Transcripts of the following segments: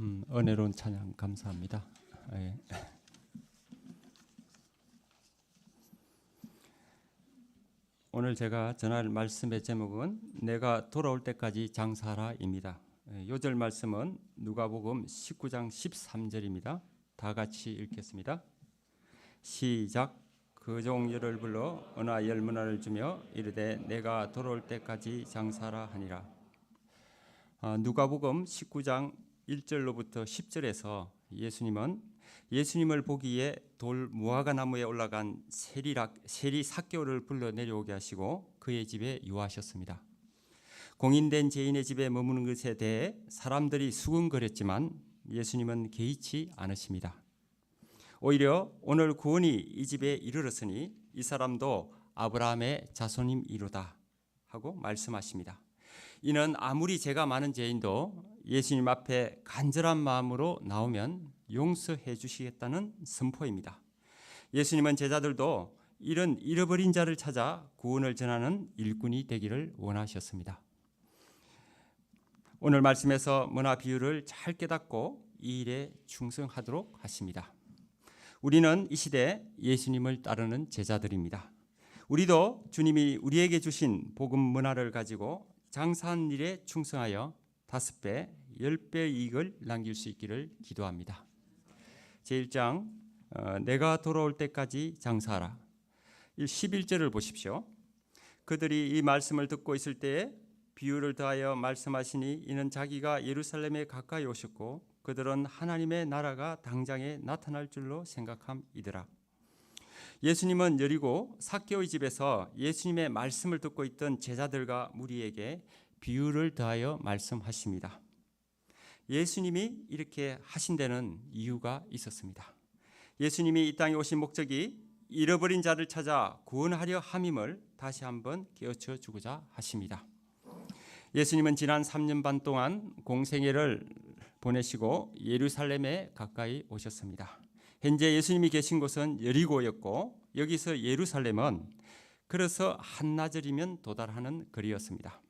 은혜로운 찬양 감사합니다. 예. 오늘 제가 전할 말씀의 제목은 내가 돌아올 때까지 장사하라입니다. 요절 말씀은 누가복음 19장 13절입니다. 다 같이 읽겠습니다. 시작. 그 종 열을 불러 은하 열문화를 주며 이르되 내가 돌아올 때까지 장사하라 하니라. 누가복음 19장 1절로부터 10절에서 예수님을 보기 위해 돌 무화과 나무에 올라간 세리 삭개오를 불러 내려오게 하시고 그의 집에 유하셨습니다. 공인된 죄인의 집에 머무는 것에 대해 사람들이 수군거렸지만 예수님은 개의치 않으십니다. 오히려 오늘 구원이 이 집에 이르렀으니 이 사람도 아브라함의 자손임이로다 하고 말씀하십니다. 이는 아무리 죄가 많은 죄인도 예수님 앞에 간절한 마음으로 나오면 용서해 주시겠다는 선포입니다. 예수님은 제자들도 이런 잃어버린 자를 찾아 구원을 전하는 일꾼이 되기를 원하셨습니다. 오늘 말씀에서 문화 비유를 잘 깨닫고 이 일에 충성하도록 하십니다. 우리는 이 시대 예수님을 따르는 제자들입니다. 우리도 주님이 우리에게 주신 복음 문화를 가지고 장사한 일에 충성하여 5배, 10배의 이익을 남길 수 있기를 기도합니다. 제1장 내가 돌아올 때까지 장사하라. 11절을 보십시오. 그들이 이 말씀을 듣고 있을 때에 비유를 더하여 말씀하시니 이는 자기가 예루살렘에 가까이 오셨고 그들은 하나님의 나라가 당장에 나타날 줄로 생각함이더라. 예수님은 여리고 삭개오의 집에서 예수님의 말씀을 듣고 있던 제자들과 무리에게 비유를 더하여 말씀하십니다. 예수님이 이렇게 하신 데는 이유가 있었습니다. 예수님이 이 땅에 오신 목적이 잃어버린 자를 찾아 구원하려 함임을 다시 한번 깨우쳐 주고자 하십니다. 예수님은 지난 3년 반 동안 공생애를 보내시고 예루살렘에 가까이 오셨습니다. 현재 예수님이 계신 곳은 여리고였고 여기서 예루살렘은 그래서 한나절이면 도달하는 거리였습니다.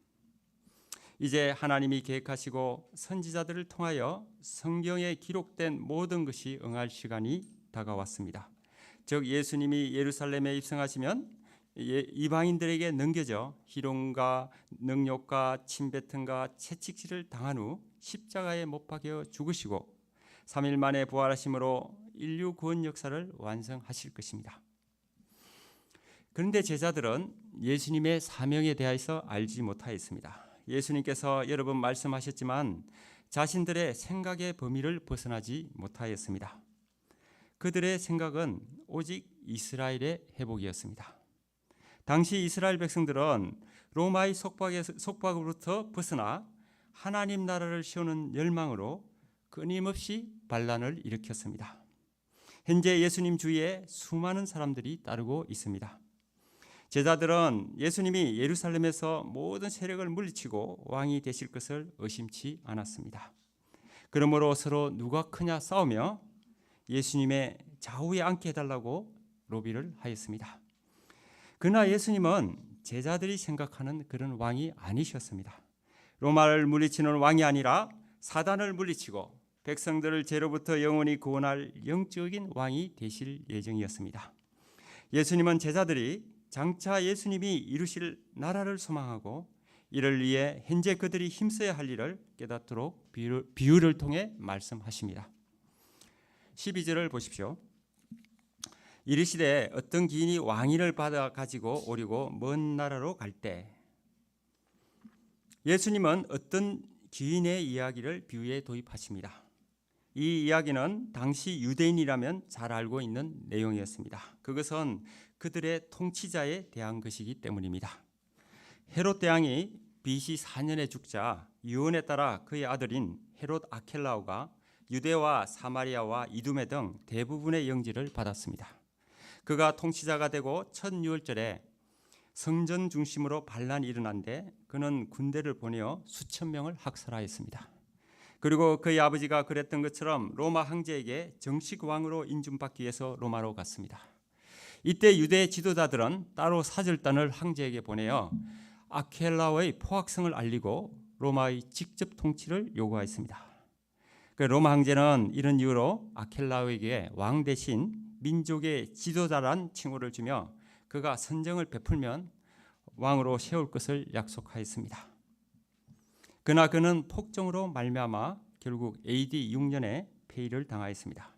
이제 하나님이 계획하시고 선지자들을 통하여 성경에 기록된 모든 것이 응할 시간이 다가왔습니다. 즉 예수님이 예루살렘에 입성하시면 이방인들에게 넘겨져 희롱과 능욕과 침뱉음과 채찍질을 당한 후 십자가에 못 박혀 죽으시고 3일 만에 부활하심으로 인류 구원 역사를 완성하실 것입니다. 그런데 제자들은 예수님의 사명에 대해서 알지 못하였습니다. 예수님께서 여러 번 말씀하셨지만 자신들의 생각의 범위를 벗어나지 못하였습니다. 그들의 생각은 오직 이스라엘의 회복이었습니다. 당시 이스라엘 백성들은 로마의 속박으로부터 벗어나 하나님 나라를 세우는 열망으로 끊임없이 반란을 일으켰습니다. 현재 예수님 주위에 수많은 사람들이 따르고 있습니다. 제자들은 예수님이 예루살렘에서 모든 세력을 물리치고 왕이 되실 것을 의심치 않았습니다. 그러므로 서로 누가 크냐 싸우며 예수님의 좌우에 앉게 해달라고 로비를 하였습니다. 그러나 예수님은 제자들이 생각하는 그런 왕이 아니셨습니다. 로마를 물리치는 왕이 아니라 사단을 물리치고 백성들을 죄로부터 영원히 구원할 영적인 왕이 되실 예정이었습니다. 예수님은 제자들이 장차 예수님이 이루실 나라를 소망하고 이를 위해 현재 그들이 힘써야 할 일을 깨닫도록 비유를 통해 말씀하십니다. 12절을 보십시오. 이르시되 어떤 기인이 왕위를 받아 가지고 오려고 먼 나라로 갈 때 예수님은 어떤 기인의 이야기를 비유에 도입하십니다. 이 이야기는 당시 유대인이라면 잘 알고 있는 내용이었습니다. 그것은 그들의 통치자에 대한 것이기 때문입니다. 헤롯 대왕이 BC 4년에 죽자 유언에 따라 그의 아들인 헤롯 아켈라오가 유대와 사마리아와 이두메 등 대부분의 영지를 받았습니다. 그가 통치자가 되고 첫 유월절에 성전 중심으로 반란이 일어난데 그는 군대를 보내어 수천 명을 학살하였습니다. 그리고 그의 아버지가 그랬던 것처럼 로마 황제에게 정식 왕으로 인준받기 위해서 로마로 갔습니다. 이때 유대 지도자들은 따로 사절단을 황제에게 보내어 아켈라오의 포악성을 알리고 로마의 직접 통치를 요구하였습니다. 그 로마 황제는 이런 이유로 아켈라오에게 왕 대신 민족의 지도자란 칭호를 주며 그가 선정을 베풀면 왕으로 세울 것을 약속하였습니다. 그러나 그는 폭정으로 말미암아 결국 AD 6년에 폐위를 당하였습니다.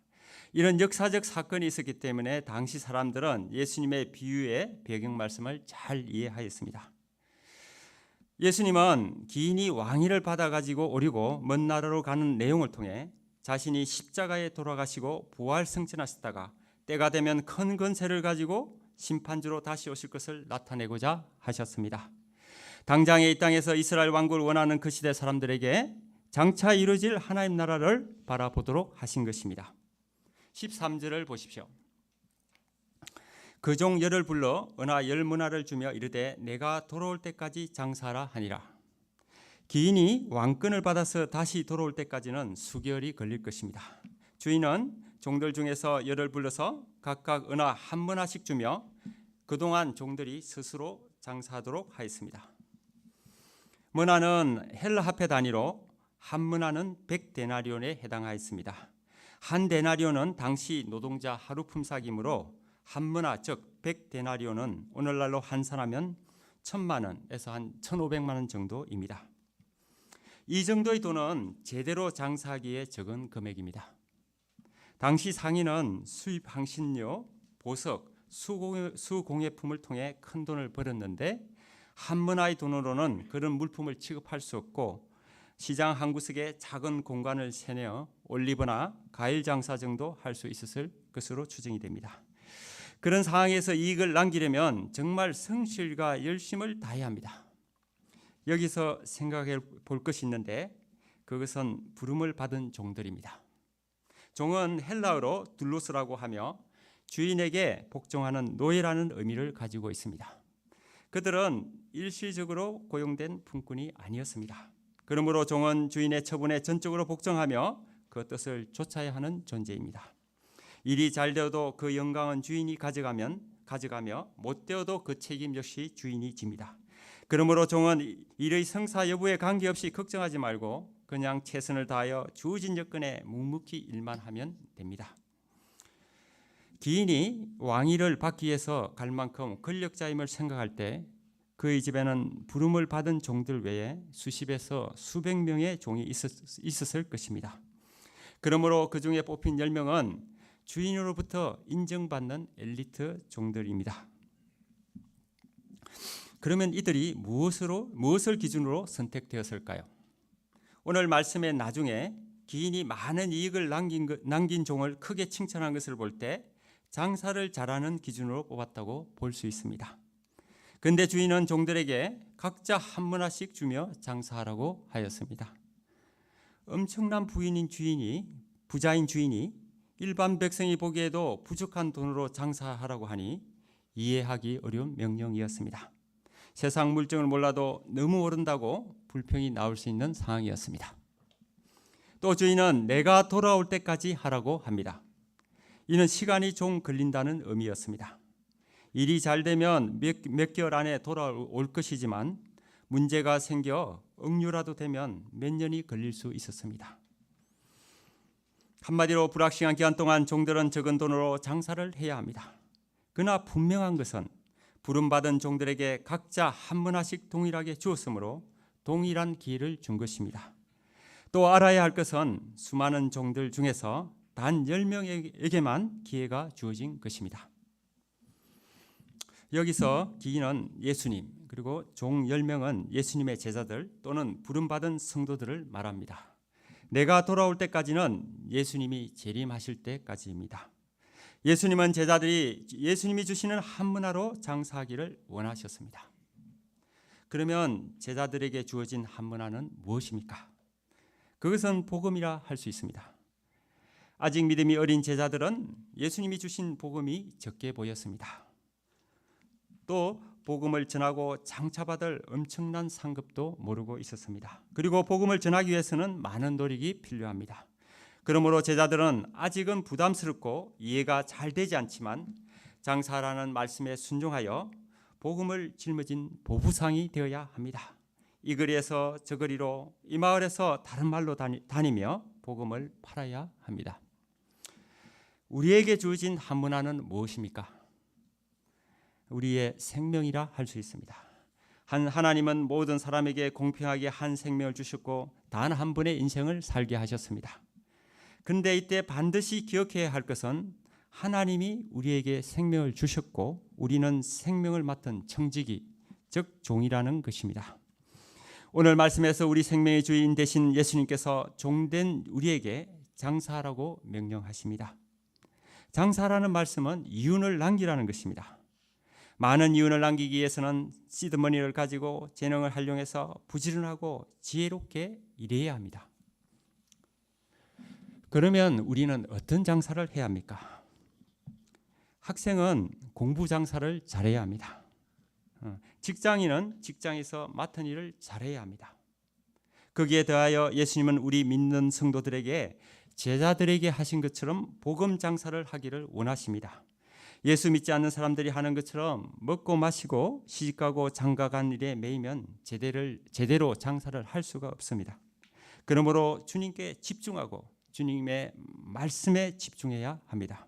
이런 역사적 사건이 있었기 때문에 당시 사람들은 예수님의 비유의 배경 말씀을 잘 이해하였습니다. 예수님은 기인이 왕위를 받아가지고 오리고 먼 나라로 가는 내용을 통해 자신이 십자가에 돌아가시고 부활 승천하셨다가 때가 되면 큰 권세를 가지고 심판주로 다시 오실 것을 나타내고자 하셨습니다. 당장에 이 땅에서 이스라엘 왕국을 원하는 그 시대 사람들에게 장차 이루어질 하나님 나라를 바라보도록 하신 것입니다. 13절을 보십시오. 그 종 열을 불러 은하 10문화를 주며 이르되 내가 돌아올 때까지 장사하라 하니라. 기인이 왕권을 받아서 다시 돌아올 때까지는 수개월이 걸릴 것입니다. 주인은 종들 중에서 열을 불러서 각각 은하 한 문화씩 주며 그동안 종들이 스스로 장사하도록 하였습니다. 문화는 헬라 화폐 단위로 한 문화는 100데나리온에 해당하였습니다. 한 데나리온은 당시 노동자 하루 품삯이므로 한 문화 즉 100데나리온은 오늘날로 환산하면 1,000만 원에서 한 1,500만 원 정도입니다. 이 정도의 돈은 제대로 장사하기에 적은 금액입니다. 당시 상인은 수입 향신료, 보석, 수공예품을 통해 큰 돈을 벌었는데 한 문화의 돈으로는 그런 물품을 취급할 수 없고 시장 한 구석에 작은 공간을 세내어 올리브나 과일 장사 정도 할 수 있었을 것으로 추정이 됩니다. 그런 상황에서 이익을 남기려면 정말 성실과 열심을 다해야 합니다. 여기서 생각해 볼 것이 있는데 그것은 부름을 받은 종들입니다. 종은 헬라어로 둘로스라고 하며 주인에게 복종하는 노예라는 의미를 가지고 있습니다. 그들은 일시적으로 고용된 품꾼이 아니었습니다. 그러므로 종은 주인의 처분에 전적으로 복종하며 그 뜻을 좇아야 하는 존재입니다. 일이 잘 되어도 그 영광은 주인이 가져가며 못 되어도 그 책임 역시 주인이 집니다. 그러므로 종은 일의 성사 여부에 관계없이 걱정하지 말고 그냥 최선을 다하여 주어진 여건에 묵묵히 일만 하면 됩니다. 기인이 왕위를 받기 위해서 갈 만큼 권력자임을 생각할 때 그의 집에는 부름을 받은 종들 외에 수십에서 수백 명의 종이 있었을 것입니다. 그러므로 그 중에 뽑힌 10명은 주인으로부터 인정받는 엘리트 종들입니다. 그러면 이들이 무엇을 기준으로 선택되었을까요? 오늘 말씀의 나중에 기인이 많은 이익을 남긴 종을 크게 칭찬한 것을 볼 때 장사를 잘하는 기준으로 뽑았다고 볼 수 있습니다. 그런데 주인은 종들에게 각자 한 문화씩 주며 장사하라고 하였습니다. 엄청난 부자인 주인이 일반 백성이 보기에도 부족한 돈으로 장사하라고 하니 이해하기 어려운 명령이었습니다. 세상 물정을 몰라도 너무 오른다고 불평이 나올 수 있는 상황이었습니다. 또 주인은 내가 돌아올 때까지 하라고 합니다. 이는 시간이 좀 걸린다는 의미였습니다. 일이 잘 되면 몇 개월 안에 돌아올 것이지만 문제가 생겨 억류라도 되면 몇 년이 걸릴 수 있었습니다. 한마디로 불확실한 기간 동안 종들은 적은 돈으로 장사를 해야 합니다. 그러나 분명한 것은 부름받은 종들에게 각자 한 문화씩 동일하게 주었으므로 동일한 기회를 준 것입니다. 또 알아야 할 것은 수많은 종들 중에서 단 10명에게만 기회가 주어진 것입니다. 여기서 기인은 예수님 그리고 종 10명은 예수님의 제자들 또는 부름받은 성도들을 말합니다. 내가 돌아올 때까지는 예수님이 재림하실 때까지입니다. 예수님은 제자들이 예수님이 주시는 한 문화로 장사하기를 원하셨습니다. 그러면 제자들에게 주어진 한 문화는 무엇입니까? 그것은 복음이라 할 수 있습니다. 아직 믿음이 어린 제자들은 예수님이 주신 복음이 적게 보였습니다. 또 복음을 전하고 장차받을 엄청난 상급도 모르고 있었습니다. 그리고 복음을 전하기 위해서는 많은 노력이 필요합니다. 그러므로 제자들은 아직은 부담스럽고 이해가 잘 되지 않지만 장사라는 말씀에 순종하여 복음을 짊어진 보부상이 되어야 합니다. 이 거리에서 저 거리로 이 마을에서 다른 말로 다니며 복음을 팔아야 합니다. 우리에게 주어진 한 문화는 무엇입니까? 우리의 생명이라 할 수 있습니다. 하나님은 모든 사람에게 공평하게 한 생명을 주셨고 단 한 분의 인생을 살게 하셨습니다. 그런데 이때 반드시 기억해야 할 것은 하나님이 우리에게 생명을 주셨고 우리는 생명을 맡은 청지기, 즉 종이라는 것입니다. 오늘 말씀에서 우리 생명의 주인 되신 예수님께서 종된 우리에게 장사하라고 명령하십니다. 장사라는 말씀은 이윤을 남기라는 것입니다. 많은 이윤을 남기기 위해서는 시드머니를 가지고 재능을 활용해서 부지런하고 지혜롭게 일해야 합니다. 그러면 우리는 어떤 장사를 해야 합니까? 학생은 공부 장사를 잘해야 합니다. 직장인은 직장에서 맡은 일을 잘해야 합니다. 거기에 더하여 예수님은 우리 믿는 성도들에게 제자들에게 하신 것처럼 복음 장사를 하기를 원하십니다. 예수 믿지 않는 사람들이 하는 것처럼 먹고 마시고 시집가고 장가간 일에 매이면 제대로 장사를 할 수가 없습니다. 그러므로 주님께 집중하고 주님의 말씀에 집중해야 합니다.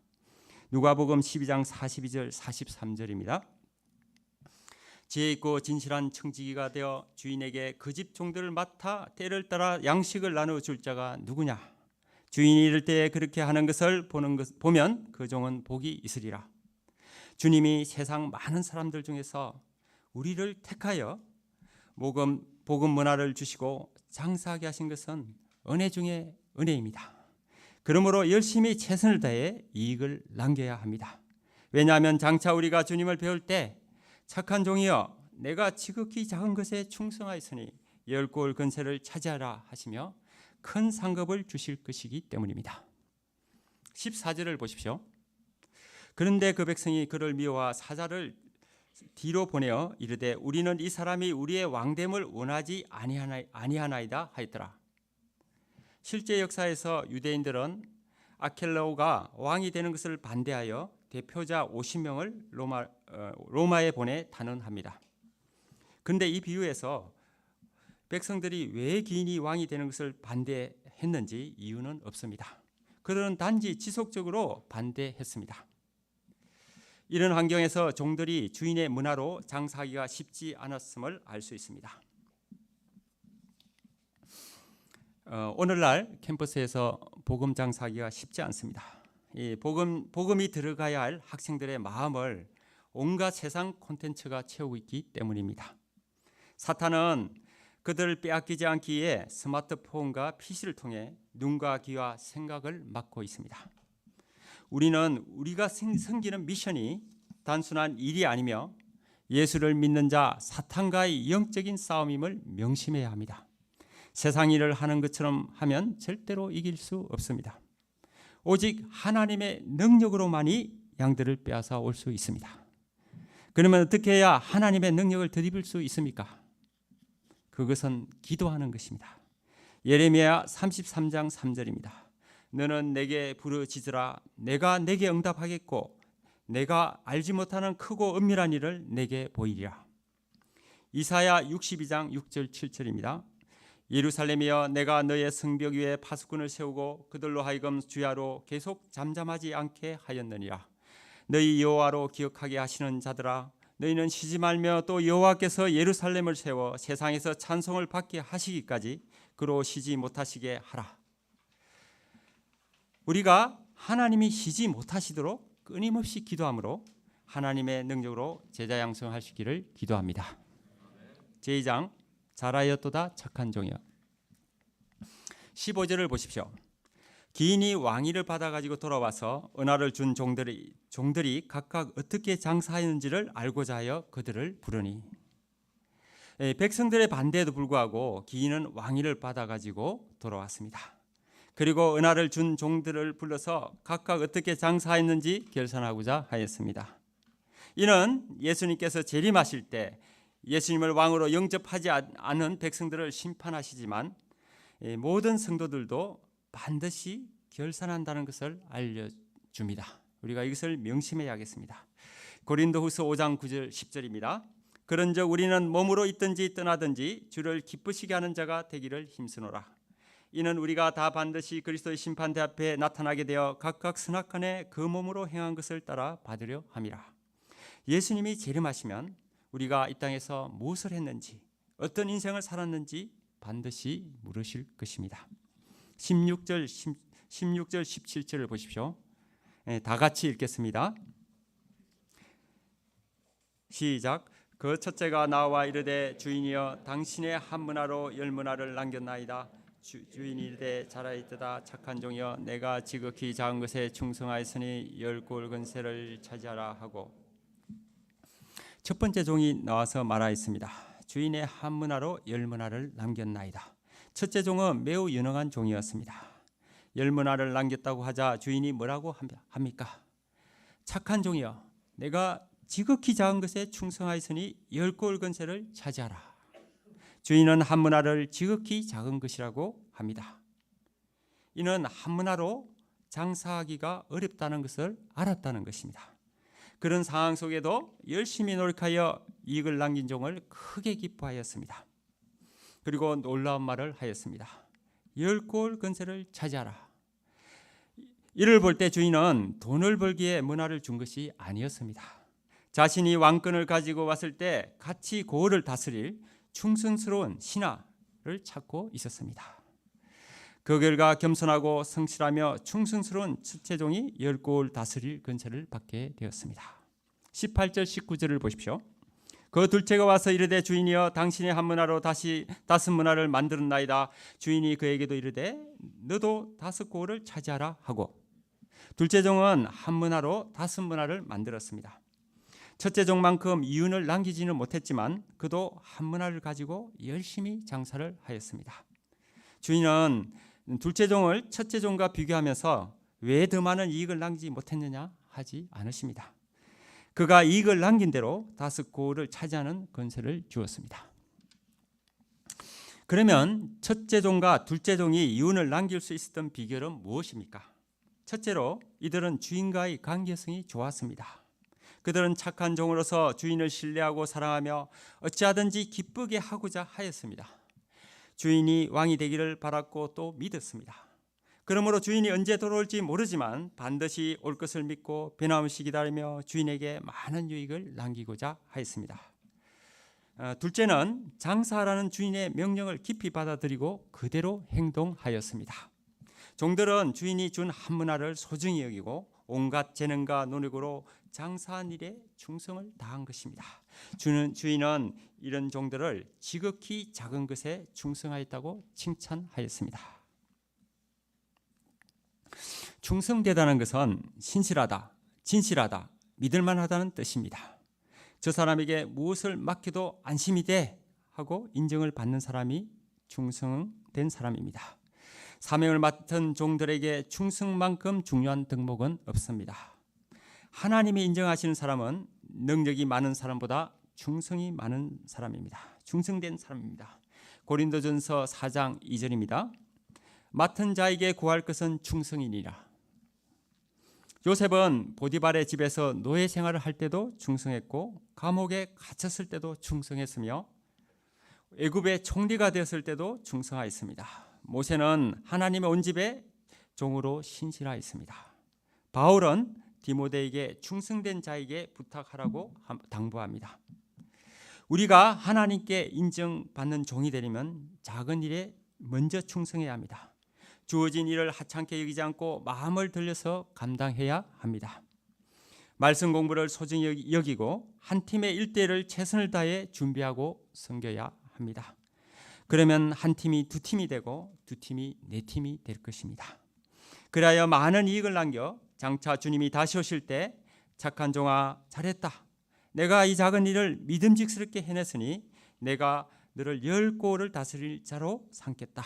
누가복음 12장 42절 43절입니다. 지혜 있고 진실한 청지기가 되어 주인에게 그 집 종들을 맡아 때를 따라 양식을 나누어 줄 자가 누구냐? 주인이 이럴 때에 그렇게 하는 것을 보면 그 종은 복이 있으리라. 주님이 세상 많은 사람들 중에서 우리를 택하여 복음 문화를 주시고 장사하게 하신 것은 은혜 중에 은혜입니다. 그러므로 열심히 최선을 다해 이익을 남겨야 합니다. 왜냐하면 장차 우리가 주님을 배울 때 착한 종이여 내가 지극히 작은 것에 충성하였으니 10골 근세를 차지하라 하시며 큰 상급을 주실 것이기 때문입니다. 14절을 보십시오. 그런데 그 백성이 그를 미워하 사자를 뒤로 보내어 이르되 우리는 이 사람이 우리의 왕됨을 원하지 아니하나이다 하였더라. 실제 역사에서 유대인들은 아켈라오가 왕이 되는 것을 반대하여 대표자 50명을 로마에 보내 단언합니다. 그런데 이 비유에서 백성들이 왜 기인이 왕이 되는 것을 반대했는지 이유는 없습니다. 그들은 단지 지속적으로 반대했습니다. 이런 환경에서 종들이 주인의 문화로 장사하기가 쉽지 않았음을 알 수 있습니다. 오늘날 캠퍼스에서 복음 장사하기가 쉽지 않습니다. 이 복음이 들어가야 할 학생들의 마음을 온갖 세상 콘텐츠가 채우고 있기 때문입니다. 사탄은 그들을 빼앗기지 않기 위해 스마트폰과 PC를 통해 눈과 귀와 생각을 막고 있습니다. 우리가 섬기는 미션이 단순한 일이 아니며 예수를 믿는 자 사탄과의 영적인 싸움임을 명심해야 합니다. 세상 일을 하는 것처럼 하면 절대로 이길 수 없습니다. 오직 하나님의 능력으로만이 양들을 빼앗아 올 수 있습니다. 그러면 어떻게 해야 하나님의 능력을 덧입을 수 있습니까? 그것은 기도하는 것입니다. 예레미야 33장 3절입니다. 너는 내게 부르짖으라 내가 내게 응답하겠고 내가 알지 못하는 크고 은밀한 일을 내게 보이리라. 이사야 62장 6절 7절입니다. 예루살렘이여 내가 너의 성벽 위에 파수꾼을 세우고 그들로 하여금 주야로 계속 잠잠하지 않게 하였느니라. 너희 여호와로 기억하게 하시는 자들아 너희는 쉬지 말며 또 여호와께서 예루살렘을 세워 세상에서 찬송을 받게 하시기까지 그로 쉬지 못하시게 하라. 우리가 하나님이 쉬지 못하시도록 끊임없이 기도함으로 하나님의 능력으로 제자 양성할 수 있기를 기도합니다. 제2장 잘하였도다 착한 종이여. 15절을 보십시오. 기인이 왕위를 받아가지고 돌아와서 은화를 준 종들이 각각 어떻게 장사하였는지를 알고자 하여 그들을 부르니 백성들의 반대에도 불구하고 기인은 왕위를 받아가지고 돌아왔습니다. 그리고 은화를 준 종들을 불러서 각각 어떻게 장사했는지 결산하고자 하였습니다. 이는 예수님께서 재림하실 때 예수님을 왕으로 영접하지 않은 백성들을 심판하시지만 모든 성도들도 반드시 결산한다는 것을 알려줍니다. 우리가 이것을 명심해야겠습니다. 고린도후서 5장 9절 10절입니다. 그런즉 우리는 몸으로 있든지 떠나든지 주를 기쁘시게 하는 자가 되기를 힘쓰노라. 이는 우리가 다 반드시 그리스도의 심판대 앞에 나타나게 되어 각각 선악간에 그 몸으로 행한 것을 따라 받으려 함이라. 예수님이 재림하시면 우리가 이 땅에서 무엇을 했는지, 어떤 인생을 살았는지 반드시 물으실 것입니다. 16절 17절을 보십시오. 다 같이 읽겠습니다. 시작. 그 첫째가 나와 이르되 주인이여 당신의 한 문화로 열 문화를 남겼나이다. 주인이 이르되 잘하였도다. 착한 종이여 내가 지극히 작은 것에 충성하였으니 열 골 근세를 차지하라 하고, 첫 번째 종이 나와서 말하였습니다. 주인의 한 문화로 열 문화를 남겼나이다. 첫째 종은 매우 유능한 종이었습니다. 열 문화를 남겼다고 하자 주인이 뭐라고 합니까? 착한 종이여 내가 지극히 작은 것에 충성하였으니 열 골 근세를 차지하라. 주인은 한 문화를 지극히 작은 것이라고 합니다. 이는 한 문화로 장사하기가 어렵다는 것을 알았다는 것입니다. 그런 상황 속에도 열심히 노력하여 이익을 남긴 종을 크게 기뻐하였습니다. 그리고 놀라운 말을 하였습니다. 열 골 근세를 차지하라. 이를 볼 때 주인은 돈을 벌기에 문화를 준 것이 아니었습니다. 자신이 왕권을 가지고 왔을 때 같이 고을을 다스릴 충성스러운 신하를 찾고 있었습니다. 그 결과 겸손하고 성실하며 충성스러운 첫째 종이 열 고을 다스릴 근세를 받게 되었습니다. 18절 19절을 보십시오. 그 둘째가 와서 이르되 주인이여 당신의 한 문화로 다시 다섯 문화를 만들었나이다. 주인이 그에게도 이르되 너도 다섯 고을을 차지하라 하고, 둘째 종은 한 문화로 다섯 문화를 만들었습니다. 첫째 종만큼 이윤을 남기지는 못했지만 그도 한 문화를 가지고 열심히 장사를 하였습니다. 주인은 둘째 종을 첫째 종과 비교하면서 왜 더 많은 이익을 남기지 못했느냐 하지 않으십니다. 그가 이익을 남긴 대로 다섯 고을을 차지하는 권세를 주었습니다. 그러면 첫째 종과 둘째 종이 이윤을 남길 수 있었던 비결은 무엇입니까? 첫째로 이들은 주인과의 관계성이 좋았습니다. 그들은 착한 종으로서 주인을 신뢰하고 사랑하며 어찌하든지 기쁘게 하고자 하였습니다. 주인이 왕이 되기를 바랐고 또 믿었습니다. 그러므로 주인이 언제 돌아올지 모르지만 반드시 올 것을 믿고 변함없이 기다리며 주인에게 많은 유익을 남기고자 하였습니다. 둘째는 장사하라는 주인의 명령을 깊이 받아들이고 그대로 행동하였습니다. 종들은 주인이 준 한 문화를 소중히 여기고 온갖 재능과 노력으로 장사한 일에 충성을 다한 것입니다. 주인은 이런 종들을 지극히 작은 것에 충성하였다고 칭찬하였습니다. 충성되다는 것은 신실하다, 진실하다, 믿을만하다는 뜻입니다. 저 사람에게 무엇을 맡겨도 안심이 돼 하고 인정을 받는 사람이 충성된 사람입니다. 사명을 맡은 종들에게 충성만큼 중요한 덕목은 없습니다. 하나님이 인정하시는 사람은 능력이 많은 사람보다 충성이 많은 사람입니다. 충성된 사람입니다. 고린도전서 4장 2절입니다. 맡은 자에게 구할 것은 충성이니라. 요셉은 보디발의 집에서 노예 생활을 할 때도 충성했고 감옥에 갇혔을 때도 충성했으며 애굽의 총리가 되었을 때도 충성하였습니다. 모세는 하나님의 온 집에 종으로 신실하였습니다. 바울은 디모데에게 충성된 자에게 부탁하라고 당부합니다. 우리가 하나님께 인정받는 종이 되려면 작은 일에 먼저 충성해야 합니다. 주어진 일을 하찮게 여기지 않고 마음을 들여서 감당해야 합니다. 말씀 공부를 소중히 여기고 한 팀의 일대를 최선을 다해 준비하고 섬겨야 합니다. 그러면 한 팀이 두 팀이 되고 두 팀이 네 팀이 될 것입니다. 그래야 많은 이익을 남겨 장차 주님이 다시 오실 때 착한 종아 잘했다. 내가 이 작은 일을 믿음직스럽게 해냈으니 내가 너를 열 고을을 다스릴 자로 삼겠다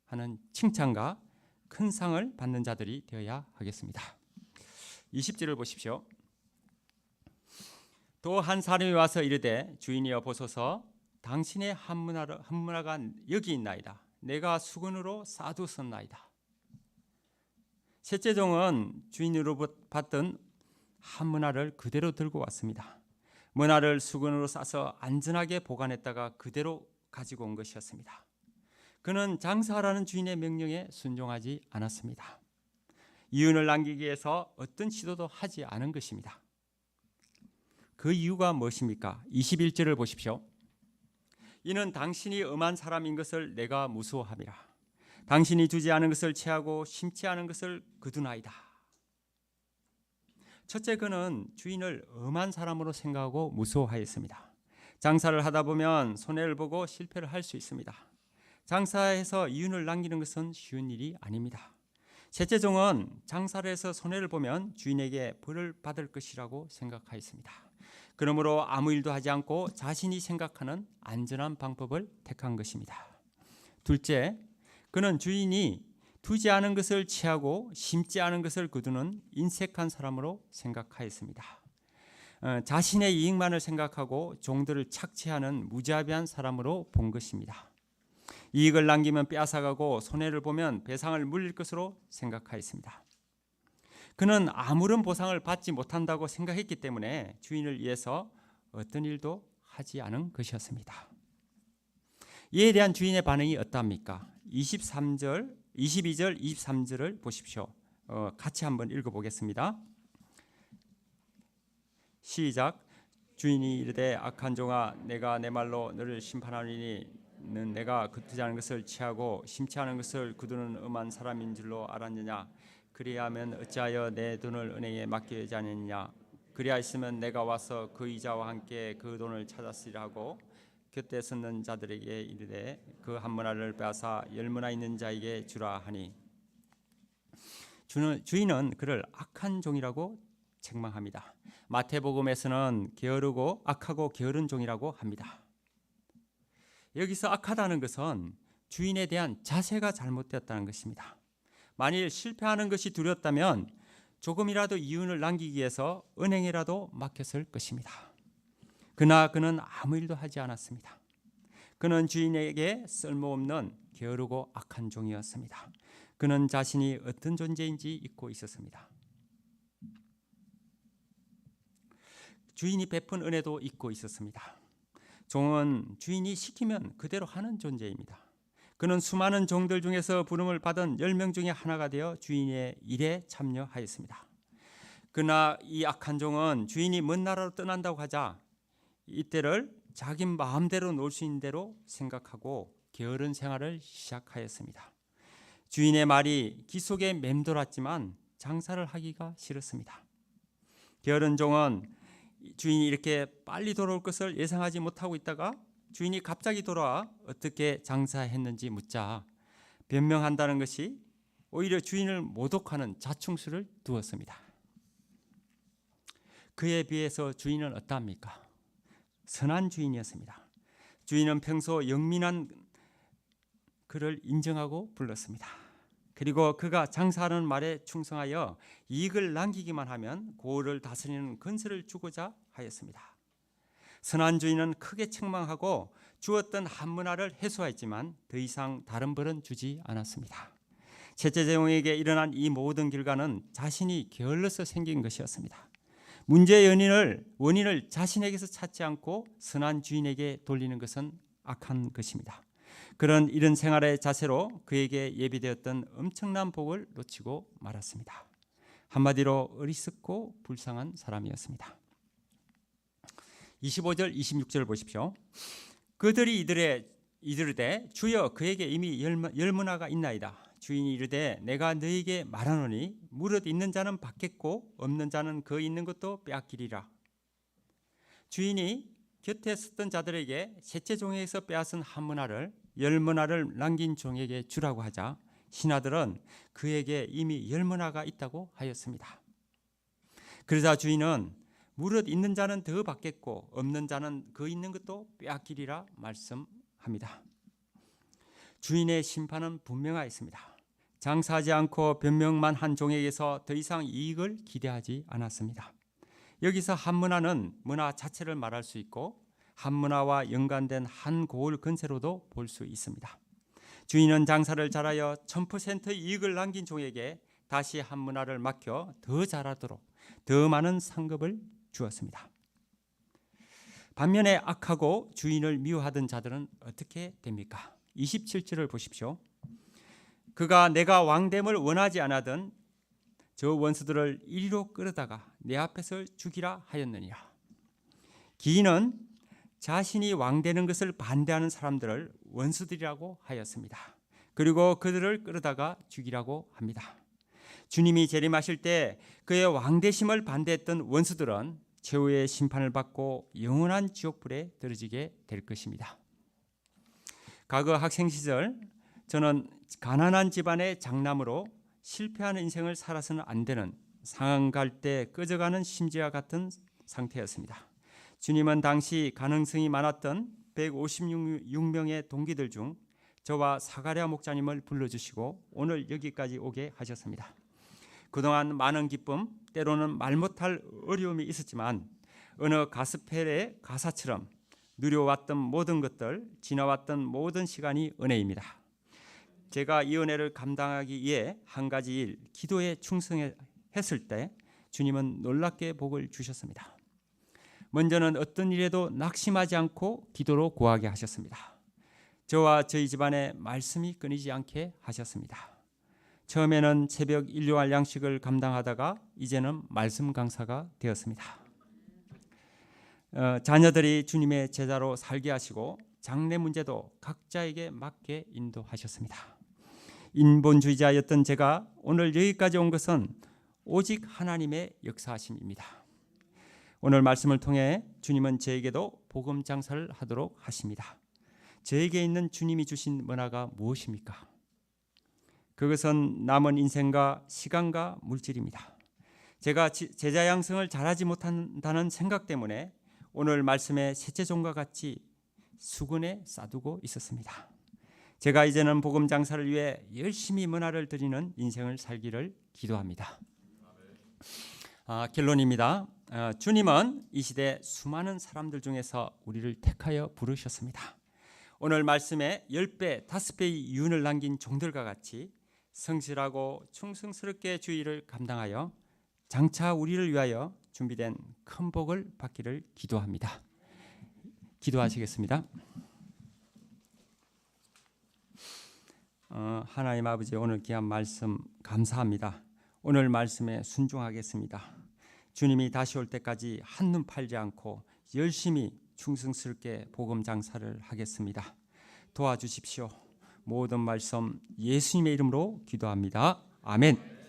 하는 칭찬과 큰 상을 받는 자들이 되어야 하겠습니다. 20절을 보십시오. 또 한 사람이 와서 이르되 주인이여 보소서 당신의 한 문화가 여기 있나이다. 내가 수건으로 싸두었나이다. 셋째 종은 주인으로부터 받던 한 문화를 그대로 들고 왔습니다. 문화를 수건으로 싸서 안전하게 보관했다가 그대로 가지고 온 것이었습니다. 그는 장사하라는 주인의 명령에 순종하지 않았습니다. 이윤을 남기기 위해서 어떤 시도도 하지 않은 것입니다. 그 이유가 무엇입니까? 21절을 보십시오. 이는 당신이 엄한 사람인 것을 내가 무서워함이라. 당신이 두지 않은 것을 취하고 심지 않은 것을 거두나이다. 첫째, 그는 주인을 엄한 사람으로 생각하고 무서워하였습니다. 장사를 하다 보면 손해를 보고 실패를 할 수 있습니다. 장사해서 이윤을 남기는 것은 쉬운 일이 아닙니다. 셋째 종은 장사를 해서 손해를 보면 주인에게 벌을 받을 것이라고 생각하였습니다. 그러므로 아무 일도 하지 않고 자신이 생각하는 안전한 방법을 택한 것입니다. 둘째, 그는 주인이 두지 않은 것을 취하고 심지 않은 것을 거두는 인색한 사람으로 생각하였습니다. 자신의 이익만을 생각하고 종들을 착취하는 무자비한 사람으로 본 것입니다. 이익을 남기면 빼앗아가고 손해를 보면 배상을 물릴 것으로 생각하였습니다. 그는 아무런 보상을 받지 못한다고 생각했기 때문에 주인을 위해서 어떤 일도 하지 않은 것이었습니다. 이에 대한 주인의 반응이 어떠합니까? 22절, 23절을 보십시오. 같이 한번 읽어보겠습니다. 시작. 주인이 이르되 악한 종아, 내가 내 말로 너를 심판하리니 는 내가 거두지 않은 것을 취하고 심지 않은 것을 거두는 엄한 사람인 줄로 알았느냐? 그리하면 어찌하여 내 돈을 은행에 맡기지 않느냐? 그리하였으면 내가 와서 그 이자와 함께 그 돈을 찾았으리라 하고 곁에 섰는 자들에게 이르되 그 한 문화를 빼앗아 10문화 있는 자에게 주라 하니, 주인은 그를 악한 종이라고 책망합니다. 마태복음에서는 게으르고 악하고 게으른 종이라고 합니다. 여기서 악하다는 것은 주인에 대한 자세가 잘못되었다는 것입니다. 만일 실패하는 것이 두렵다면 조금이라도 이윤을 남기기 위해서 은행에라도 맡겼을 것입니다. 그러나 그는 아무 일도 하지 않았습니다. 그는 주인에게 쓸모없는 게으르고 악한 종이었습니다. 그는 자신이 어떤 존재인지 잊고 있었습니다. 주인이 베푼 은혜도 잊고 있었습니다. 종은 주인이 시키면 그대로 하는 존재입니다. 그는 수많은 종들 중에서 부름을 받은 10명 중에 하나가 되어 주인의 일에 참여하였습니다. 그러나 이 악한 종은 주인이 먼 나라로 떠난다고 하자 이때를 자기 마음대로 놀 수 있는 대로 생각하고 게으른 생활을 시작하였습니다. 주인의 말이 귀 속에 맴돌았지만 장사를 하기가 싫었습니다. 게으른 종은 주인이 이렇게 빨리 돌아올 것을 예상하지 못하고 있다가 주인이 갑자기 돌아와 어떻게 장사했는지 묻자 변명한다는 것이 오히려 주인을 모독하는 자충수를 두었습니다. 그에 비해서 주인은 어떠합니까? 선한 주인이었습니다. 주인은 평소 영민한 그를 인정하고 불렀습니다. 그리고 그가 장사하는 말에 충성하여 이익을 남기기만 하면 고을을 다스리는 건설을 주고자 하였습니다. 선한 주인은 크게 책망하고 주었던 한 문화를 회수하였지만 더 이상 다른 벌은 주지 않았습니다. 셋째 종에게 일어난 이 모든 결과는 자신이 게을러서 생긴 것이었습니다. 문제의 원인을 자신에게서 찾지 않고 선한 주인에게 돌리는 것은 악한 것입니다. 이런 생활의 자세로 그에게 예비되었던 엄청난 복을 놓치고 말았습니다. 한마디로 어리석고 불쌍한 사람이었습니다. 25절 26절 보십시오. 그들이 이르되 주여 그에게 이미 10문화가 있나이다. 주인이 이르되 내가 너에게 말하노니 무릇 있는 자는 받겠고 없는 자는 그 있는 것도 빼앗기리라. 주인이 곁에 섰던 자들에게 셋째 종에게서 빼앗은 한 문화를 10문화를 남긴 종에게 주라고 하자 신하들은 그에게 이미 10문화가 있다고 하였습니다. 그러자 주인은 무릇 있는 자는 더 받겠고 없는 자는 그 있는 것도 빼앗기리라 말씀합니다. 주인의 심판은 분명하였습니다. 장사하지 않고 변명만 한 종에게서 더 이상 이익을 기대하지 않았습니다. 여기서 한 문화는 문화 자체를 말할 수 있고 한 문화와 연관된 한 고을 건세로도 볼 수 있습니다. 주인은 장사를 잘하여 1000% 이익을 남긴 종에게 다시 한 문화를 맡겨 더 잘하도록 더 많은 상급을 주었습니다. 반면에 악하고 주인을 미워하던 자들은 어떻게 됩니까? 27절을 보십시오. 그가 내가 왕됨을 원하지 않았던 저 원수들을 이리로 끌어다가 내 앞에서 죽이라 하였느니라. 기인은 자신이 왕되는 것을 반대하는 사람들을 원수들이라고 하였습니다. 그리고 그들을 끌어다가 죽이라고 합니다. 주님이 재림하실 때 그의 왕되심을 반대했던 원수들은 최후의 심판을 받고 영원한 지옥불에 떨어지게 될 것입니다. 과거 학생 시절 저는 가난한 집안의 장남으로 실패하는 인생을 살아서는 안 되는 상한 갈 때 꺼져가는 심지와 같은 상태였습니다. 주님은 당시 가능성이 많았던 156명의 동기들 중 저와 사가랴 목사님을 불러주시고 오늘 여기까지 오게 하셨습니다. 그동안 많은 기쁨, 때로는 말 못할 어려움이 있었지만 어느 가스펠의 가사처럼 누려왔던 모든 것들, 지나왔던 모든 시간이 은혜입니다. 제가 이 은혜를 감당하기 위해 한 가지 일, 기도에 충성했을 때 주님은 놀랍게 복을 주셨습니다. 먼저는 어떤 일에도 낙심하지 않고 기도로 구하게 하셨습니다. 저와 저희 집안에 말씀이 끊이지 않게 하셨습니다. 처음에는 새벽 일요일 양식을 감당하다가 이제는 말씀 강사가 되었습니다. 자녀들이 주님의 제자로 살게 하시고 장래 문제도 각자에게 맞게 인도하셨습니다. 인본주의자였던 제가 오늘 여기까지 온 것은 오직 하나님의 역사하심입니다. 오늘 말씀을 통해 주님은 저에게도 복음 장사를 하도록 하십니다. 저에게 있는 주님이 주신 문화가 무엇입니까? 그것은 남은 인생과 시간과 물질입니다. 제가 제자 양성을 잘하지 못한다는 생각 때문에 오늘 말씀의 셋째 종과 같이 수군에 싸두고 있었습니다. 제가 이제는 복음 장사를 위해 열심히 문화를 드리는 인생을 살기를 기도합니다. 결론입니다. 주님은 이 시대 수많은 사람들 중에서 우리를 택하여 부르셨습니다. 오늘 말씀에 10배, 5배의 이윤을 남긴 종들과 같이 성실하고 충성스럽게 주의를 감당하여 장차 우리를 위하여 준비된 큰 복을 받기를 기도합니다. 기도하시겠습니다. 하나님 아버지, 오늘 귀한 말씀 감사합니다. 오늘 말씀에 순종하겠습니다. 주님이 다시 올 때까지 한눈 팔지 않고 열심히 충성스럽게 복음 장사를 하겠습니다. 도와주십시오. 모든 말씀 예수님의 이름으로 기도합니다. 아멘.